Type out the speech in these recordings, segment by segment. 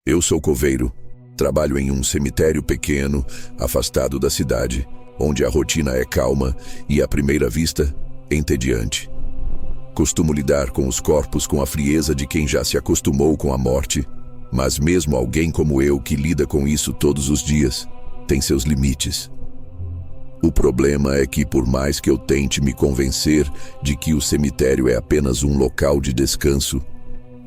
Eu sou coveiro. Trabalho em um cemitério pequeno, afastado da cidade, onde a rotina é calma e, à primeira vista, entediante. Costumo lidar com os corpos com a frieza de quem já se acostumou com a morte, mas mesmo alguém como eu que lida com isso todos os dias, tem seus limites. O problema é que, por mais que eu tente me convencer de que o cemitério é apenas um local de descanso,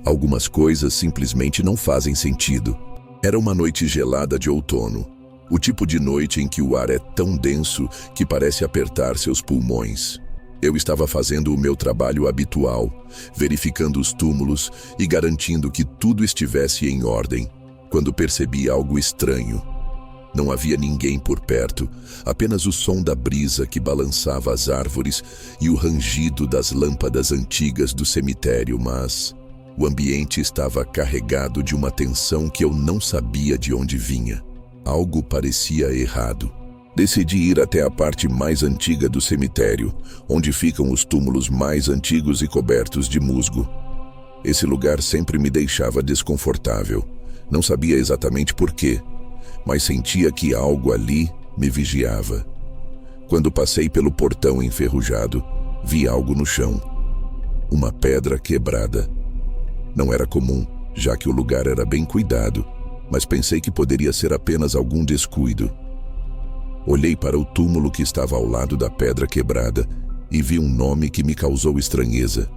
algumas coisas simplesmente não fazem sentido. Era uma noite gelada de outono, o tipo de noite em que o ar é tão denso que parece apertar seus pulmões. Eu estava fazendo o meu trabalho habitual, verificando os túmulos e garantindo que tudo estivesse em ordem, quando percebi algo estranho. Não havia ninguém por perto, apenas o som da brisa que balançava as árvores e o rangido das lâmpadas antigas do cemitério, mas o ambiente estava carregado de uma tensão que eu não sabia de onde vinha. Algo parecia errado. Decidi ir até a parte mais antiga do cemitério, onde ficam os túmulos mais antigos e cobertos de musgo. Esse lugar sempre me deixava desconfortável. Não sabia exatamente por quê, mas sentia que algo ali me vigiava. Quando passei pelo portão enferrujado, vi algo no chão. Uma pedra quebrada. Não era comum, já que o lugar era bem cuidado, mas pensei que poderia ser apenas algum descuido. Olhei para o túmulo que estava ao lado da pedra quebrada e vi um nome que me causou estranheza.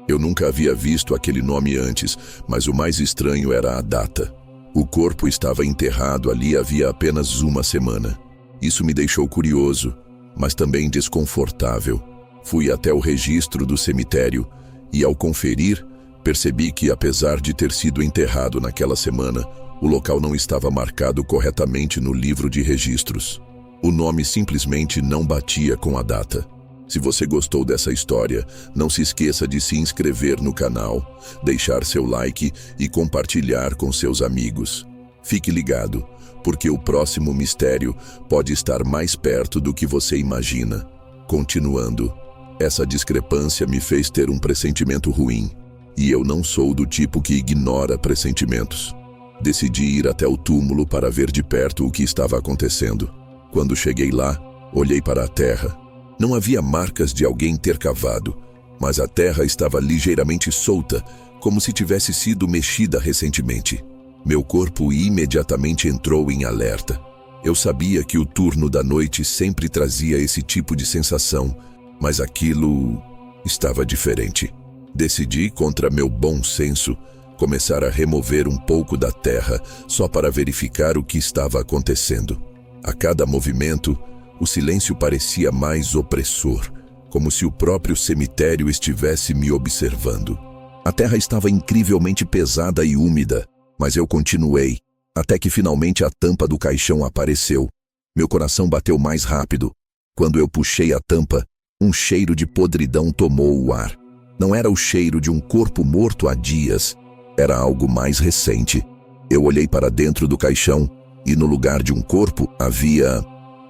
Eu nunca havia visto aquele nome antes, mas o mais estranho era a data. O corpo estava enterrado ali havia apenas uma semana. Isso me deixou curioso, mas também desconfortável. Fui até o registro do cemitério e, ao conferir, percebi que, apesar de ter sido enterrado naquela semana, o local não estava marcado corretamente no livro de registros. O nome simplesmente não batia com a data. Se você gostou dessa história, não se esqueça de se inscrever no canal, deixar seu like e compartilhar com seus amigos. Fique ligado, porque o próximo mistério pode estar mais perto do que você imagina. Continuando, essa discrepância me fez ter um pressentimento ruim, e eu não sou do tipo que ignora pressentimentos. Decidi ir até o túmulo para ver de perto o que estava acontecendo. Quando cheguei lá, olhei para a terra. Não havia marcas de alguém ter cavado, mas a terra estava ligeiramente solta, como se tivesse sido mexida recentemente. Meu corpo imediatamente entrou em alerta. Eu sabia que o turno da noite sempre trazia esse tipo de sensação, mas aquilo estava diferente. Decidi, contra meu bom senso, começar a remover um pouco da terra só para verificar o que estava acontecendo. A cada movimento, o silêncio parecia mais opressor, como se o próprio cemitério estivesse me observando. A terra estava incrivelmente pesada e úmida, mas eu continuei, até que finalmente a tampa do caixão apareceu. Meu coração bateu mais rápido. Quando eu puxei a tampa, um cheiro de podridão tomou o ar. Não era o cheiro de um corpo morto há dias, era algo mais recente. Eu olhei para dentro do caixão e no lugar de um corpo havia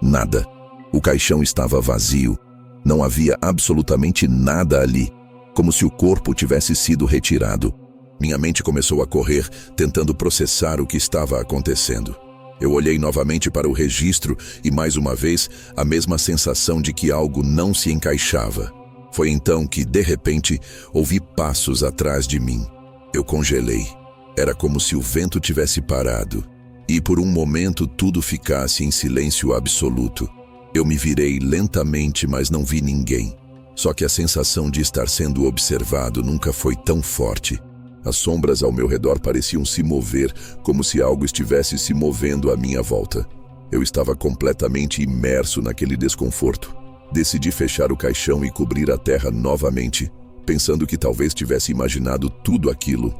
nada. O caixão estava vazio. Não havia absolutamente nada ali, como se o corpo tivesse sido retirado. Minha mente começou a correr, tentando processar o que estava acontecendo. Eu olhei novamente para o registro e, mais uma vez, a mesma sensação de que algo não se encaixava. Foi então que, de repente, ouvi passos atrás de mim. Eu congelei. Era como se o vento tivesse parado, e por um momento tudo ficasse em silêncio absoluto. Eu me virei lentamente, mas não vi ninguém. Só que a sensação de estar sendo observado nunca foi tão forte. As sombras ao meu redor pareciam se mover, como se algo estivesse se movendo à minha volta. Eu estava completamente imerso naquele desconforto. Decidi fechar o caixão e cobrir a terra novamente, pensando que talvez tivesse imaginado tudo aquilo.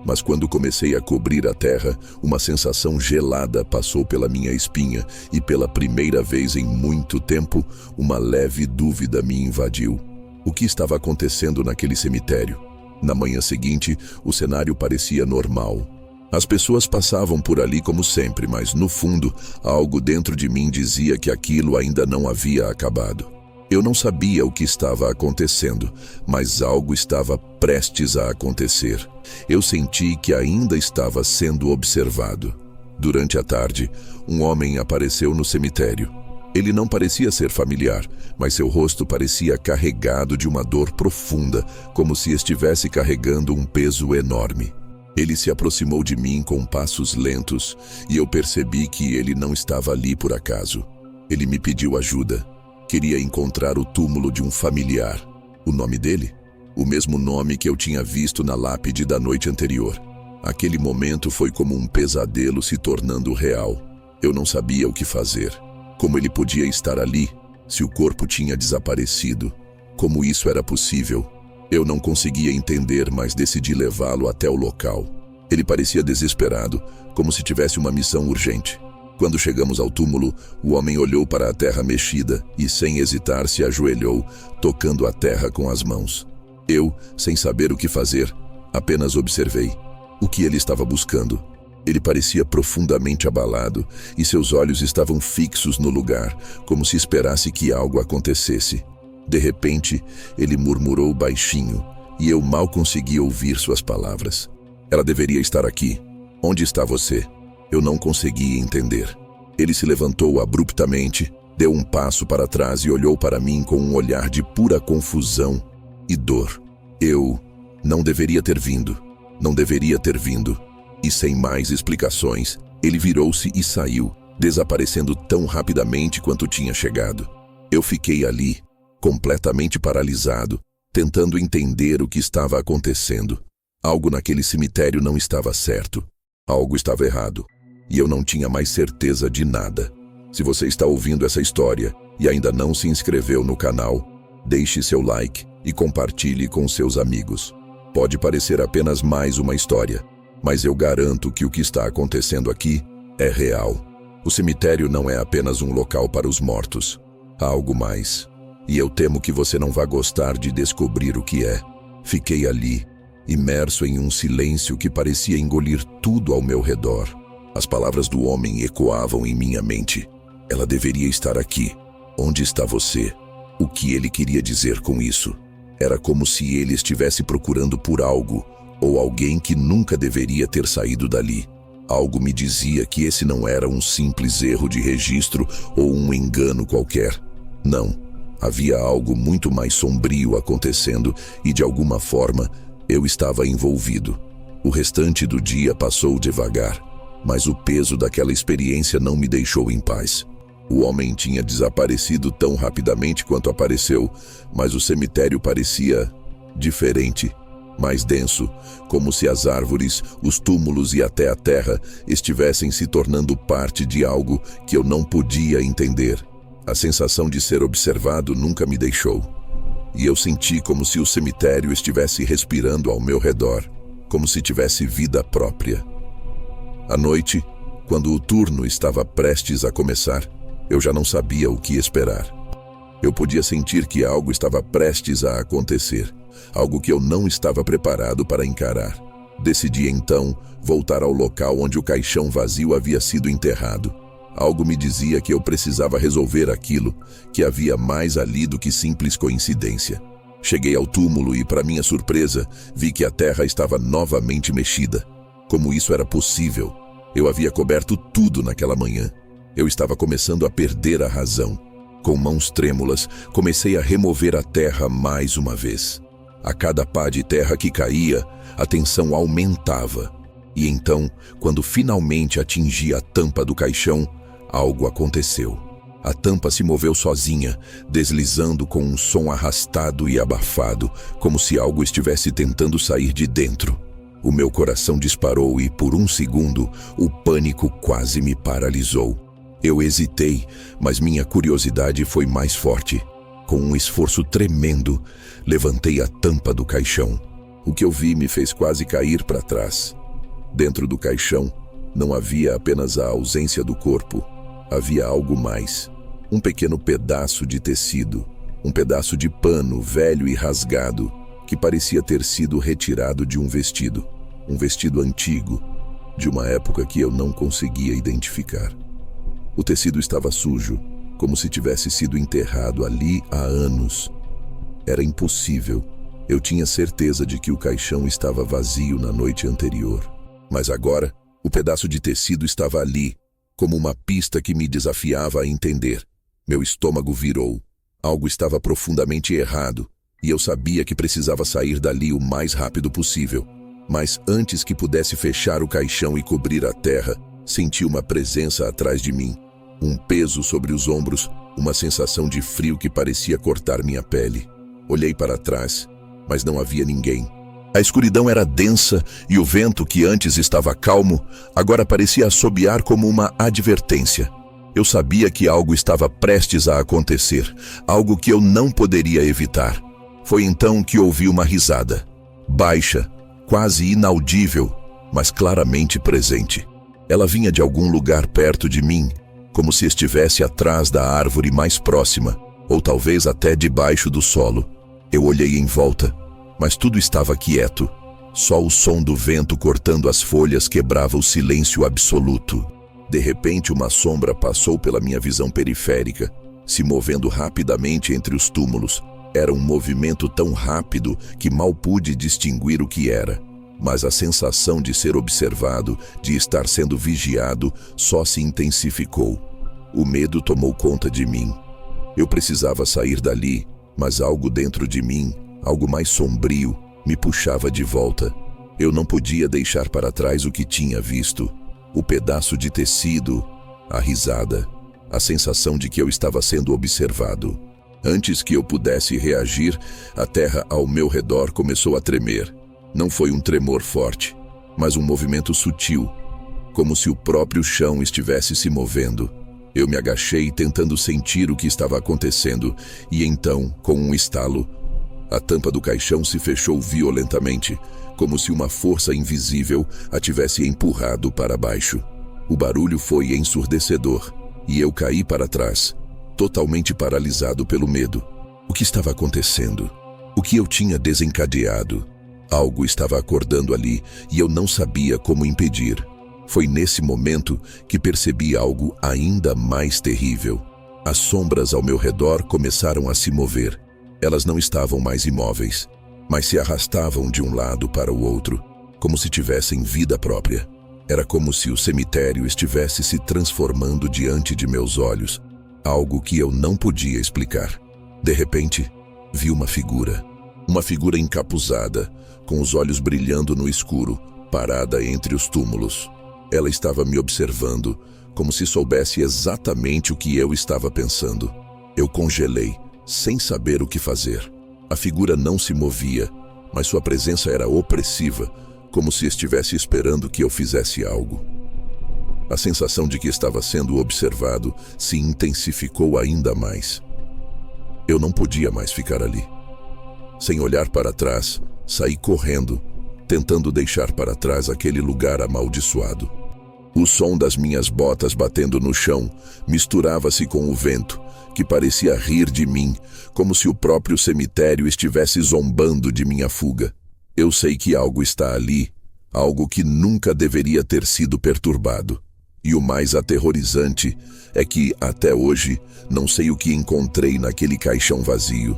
Mas quando comecei a cobrir a terra, uma sensação gelada passou pela minha espinha e pela primeira vez em muito tempo, uma leve dúvida me invadiu. O que estava acontecendo naquele cemitério? Na manhã seguinte, o cenário parecia normal. As pessoas passavam por ali como sempre, mas no fundo, algo dentro de mim dizia que aquilo ainda não havia acabado. Eu não sabia o que estava acontecendo, mas algo estava prestes a acontecer. Eu senti que ainda estava sendo observado. Durante a tarde, um homem apareceu no cemitério. Ele não parecia ser familiar, mas seu rosto parecia carregado de uma dor profunda, como se estivesse carregando um peso enorme. Ele se aproximou de mim com passos lentos, e eu percebi que ele não estava ali por acaso. Ele me pediu ajuda. Queria encontrar o túmulo de um familiar. O nome dele? O mesmo nome que eu tinha visto na lápide da noite anterior. Aquele momento foi como um pesadelo se tornando real. Eu não sabia o que fazer. Como ele podia estar ali, se o corpo tinha desaparecido? Como isso era possível? Eu não conseguia entender, mas decidi levá-lo até o local. Ele parecia desesperado, como se tivesse uma missão urgente. Quando chegamos ao túmulo, o homem olhou para a terra mexida e, sem hesitar, se ajoelhou, tocando a terra com as mãos. Eu, sem saber o que fazer, apenas observei. O que ele estava buscando? Ele parecia profundamente abalado e seus olhos estavam fixos no lugar, como se esperasse que algo acontecesse. De repente, ele murmurou baixinho e eu mal conseguia ouvir suas palavras. Ela deveria estar aqui. Onde está você? Eu não conseguia entender. Ele se levantou abruptamente, deu um passo para trás e olhou para mim com um olhar de pura confusão e dor. Eu não deveria ter vindo. Não deveria ter vindo. E sem mais explicações, ele virou-se e saiu, desaparecendo tão rapidamente quanto tinha chegado. Eu fiquei ali, completamente paralisado, tentando entender o que estava acontecendo. Algo naquele cemitério não estava certo. Algo estava errado. E eu não tinha mais certeza de nada. Se você está ouvindo essa história e ainda não se inscreveu no canal, deixe seu like e compartilhe com seus amigos. Pode parecer apenas mais uma história, mas eu garanto que o que está acontecendo aqui é real. O cemitério não é apenas um local para os mortos. Há algo mais. E eu temo que você não vá gostar de descobrir o que é. Fiquei ali, imerso em um silêncio que parecia engolir tudo ao meu redor. As palavras do homem ecoavam em minha mente. Ela deveria estar aqui. Onde está você? O que ele queria dizer com isso? Era como se ele estivesse procurando por algo, ou alguém que nunca deveria ter saído dali. Algo me dizia que esse não era um simples erro de registro ou um engano qualquer. Não, havia algo muito mais sombrio acontecendo e, de alguma forma, eu estava envolvido. O restante do dia passou devagar, mas o peso daquela experiência não me deixou em paz. O homem tinha desaparecido tão rapidamente quanto apareceu, mas o cemitério parecia diferente, mais denso, como se as árvores, os túmulos e até a terra estivessem se tornando parte de algo que eu não podia entender. A sensação de ser observado nunca me deixou. E eu senti como se o cemitério estivesse respirando ao meu redor, como se tivesse vida própria. À noite, quando o turno estava prestes a começar, eu já não sabia o que esperar. Eu podia sentir que algo estava prestes a acontecer, algo que eu não estava preparado para encarar. Decidi então voltar ao local onde o caixão vazio havia sido enterrado. Algo me dizia que eu precisava resolver aquilo, que havia mais ali do que simples coincidência. Cheguei ao túmulo e, para minha surpresa, vi que a terra estava novamente mexida. Como isso era possível? Eu havia coberto tudo naquela manhã. Eu estava começando a perder a razão. Com mãos trêmulas, comecei a remover a terra mais uma vez. A cada pá de terra que caía, a tensão aumentava. E então, quando finalmente atingi a tampa do caixão, algo aconteceu. A tampa se moveu sozinha, deslizando com um som arrastado e abafado, como se algo estivesse tentando sair de dentro. O meu coração disparou e, por um segundo, o pânico quase me paralisou. Eu hesitei, mas minha curiosidade foi mais forte. Com um esforço tremendo, levantei a tampa do caixão. O que eu vi me fez quase cair para trás. Dentro do caixão, não havia apenas a ausência do corpo. Havia algo mais. Um pequeno pedaço de tecido, um pedaço de pano velho e rasgado, que parecia ter sido retirado de um vestido antigo, de uma época que eu não conseguia identificar. O tecido estava sujo, como se tivesse sido enterrado ali há anos. Era impossível. Eu tinha certeza de que o caixão estava vazio na noite anterior. Mas agora, o pedaço de tecido estava ali, como uma pista que me desafiava a entender. Meu estômago virou. Algo estava profundamente errado, e eu sabia que precisava sair dali o mais rápido possível. Mas antes que pudesse fechar o caixão e cobrir a terra, senti uma presença atrás de mim. Um peso sobre os ombros, uma sensação de frio que parecia cortar minha pele. Olhei para trás, mas não havia ninguém. A escuridão era densa e o vento, que antes estava calmo, agora parecia assobiar como uma advertência. Eu sabia que algo estava prestes a acontecer, algo que eu não poderia evitar. Foi então que ouvi uma risada, baixa, quase inaudível, mas claramente presente. Ela vinha de algum lugar perto de mim, como se estivesse atrás da árvore mais próxima, ou talvez até debaixo do solo. Eu olhei em volta, mas tudo estava quieto. Só o som do vento cortando as folhas quebrava o silêncio absoluto. De repente, uma sombra passou pela minha visão periférica, se movendo rapidamente entre os túmulos. Era um movimento tão rápido que mal pude distinguir o que era. Mas a sensação de ser observado, de estar sendo vigiado, só se intensificou. O medo tomou conta de mim. Eu precisava sair dali, mas algo dentro de mim, algo mais sombrio, me puxava de volta. Eu não podia deixar para trás o que tinha visto. O pedaço de tecido, a risada, a sensação de que eu estava sendo observado. Antes que eu pudesse reagir, a terra ao meu redor começou a tremer. Não foi um tremor forte, mas um movimento sutil, como se o próprio chão estivesse se movendo. Eu me agachei tentando sentir o que estava acontecendo, e então, com um estalo, a tampa do caixão se fechou violentamente, como se uma força invisível a tivesse empurrado para baixo. O barulho foi ensurdecedor, e eu caí para trás, totalmente paralisado pelo medo. O que estava acontecendo? O que eu tinha desencadeado? Algo estava acordando ali, e eu não sabia como impedir. Foi nesse momento que percebi algo ainda mais terrível. As sombras ao meu redor começaram a se mover. Elas não estavam mais imóveis, mas se arrastavam de um lado para o outro, como se tivessem vida própria. Era como se o cemitério estivesse se transformando diante de meus olhos, algo que eu não podia explicar. De repente, vi uma figura encapuzada, com os olhos brilhando no escuro, parada entre os túmulos. Ela estava me observando, como se soubesse exatamente o que eu estava pensando. Eu congelei, sem saber o que fazer. A figura não se movia, mas sua presença era opressiva, como se estivesse esperando que eu fizesse algo. A sensação de que estava sendo observado se intensificou ainda mais. Eu não podia mais ficar ali. Sem olhar para trás, saí correndo, tentando deixar para trás aquele lugar amaldiçoado. O som das minhas botas batendo no chão misturava-se com o vento, que parecia rir de mim, como se o próprio cemitério estivesse zombando de minha fuga. Eu sei que algo está ali, algo que nunca deveria ter sido perturbado. E o mais aterrorizante é que, até hoje, não sei o que encontrei naquele caixão vazio.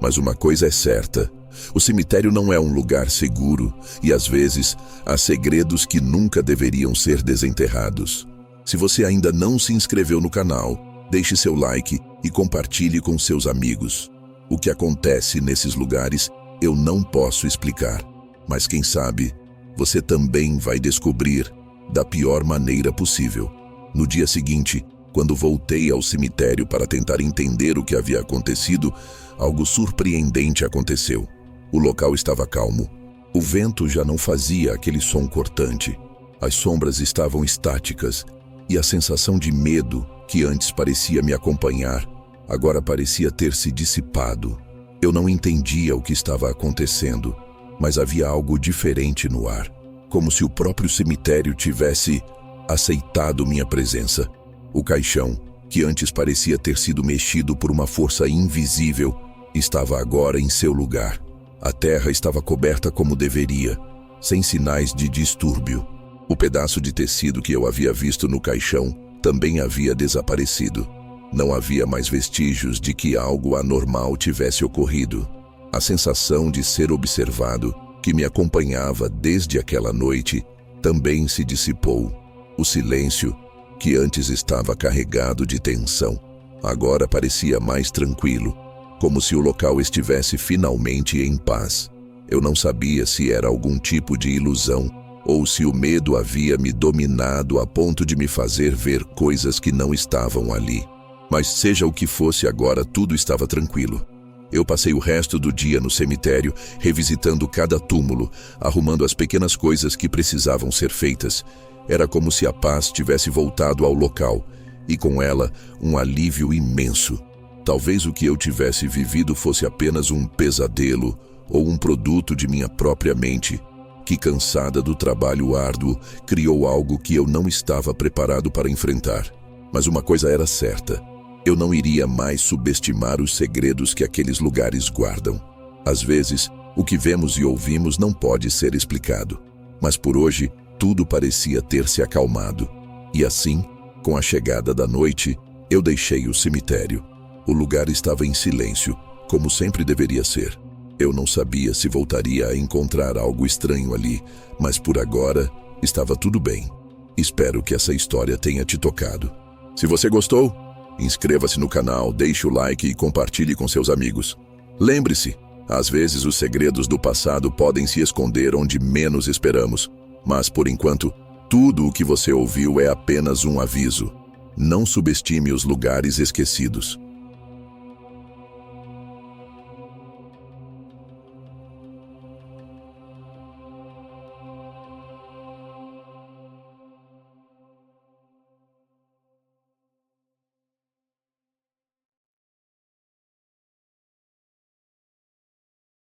Mas uma coisa é certa: o cemitério não é um lugar seguro e, às vezes, há segredos que nunca deveriam ser desenterrados. Se você ainda não se inscreveu no canal, deixe seu like e compartilhe com seus amigos. O que acontece nesses lugares eu não posso explicar, mas quem sabe você também vai descobrir da pior maneira possível. No dia seguinte, quando voltei ao cemitério para tentar entender o que havia acontecido, algo surpreendente aconteceu. O local estava calmo. O vento já não fazia aquele som cortante. As sombras estavam estáticas e a sensação de medo, que antes parecia me acompanhar, agora parecia ter se dissipado. Eu não entendia o que estava acontecendo, mas havia algo diferente no ar, como se o próprio cemitério tivesse aceitado minha presença. O caixão, que antes parecia ter sido mexido por uma força invisível, estava agora em seu lugar. A terra estava coberta como deveria, sem sinais de distúrbio. O pedaço de tecido que eu havia visto no caixão também havia desaparecido. Não havia mais vestígios de que algo anormal tivesse ocorrido. A sensação de ser observado, que me acompanhava desde aquela noite, também se dissipou. O silêncio, que antes estava carregado de tensão, agora parecia mais tranquilo, como se o local estivesse finalmente em paz. Eu não sabia se era algum tipo de ilusão ou se o medo havia me dominado a ponto de me fazer ver coisas que não estavam ali. Mas seja o que fosse, agora tudo estava tranquilo. Eu passei o resto do dia no cemitério, revisitando cada túmulo, arrumando as pequenas coisas que precisavam ser feitas. Era como se a paz tivesse voltado ao local, e com ela um alívio imenso. Talvez o que eu tivesse vivido fosse apenas um pesadelo ou um produto de minha própria mente, que, cansada do trabalho árduo, criou algo que eu não estava preparado para enfrentar. Mas uma coisa era certa: eu não iria mais subestimar os segredos que aqueles lugares guardam. Às vezes, o que vemos e ouvimos não pode ser explicado. Mas por hoje, tudo parecia ter se acalmado. E assim, com a chegada da noite, eu deixei o cemitério. O lugar estava em silêncio, como sempre deveria ser. Eu não sabia se voltaria a encontrar algo estranho ali, mas por agora, estava tudo bem. Espero que essa história tenha te tocado. Se você gostou, inscreva-se no canal, deixe o like e compartilhe com seus amigos. Lembre-se, às vezes os segredos do passado podem se esconder onde menos esperamos, mas por enquanto, tudo o que você ouviu é apenas um aviso. Não subestime os lugares esquecidos.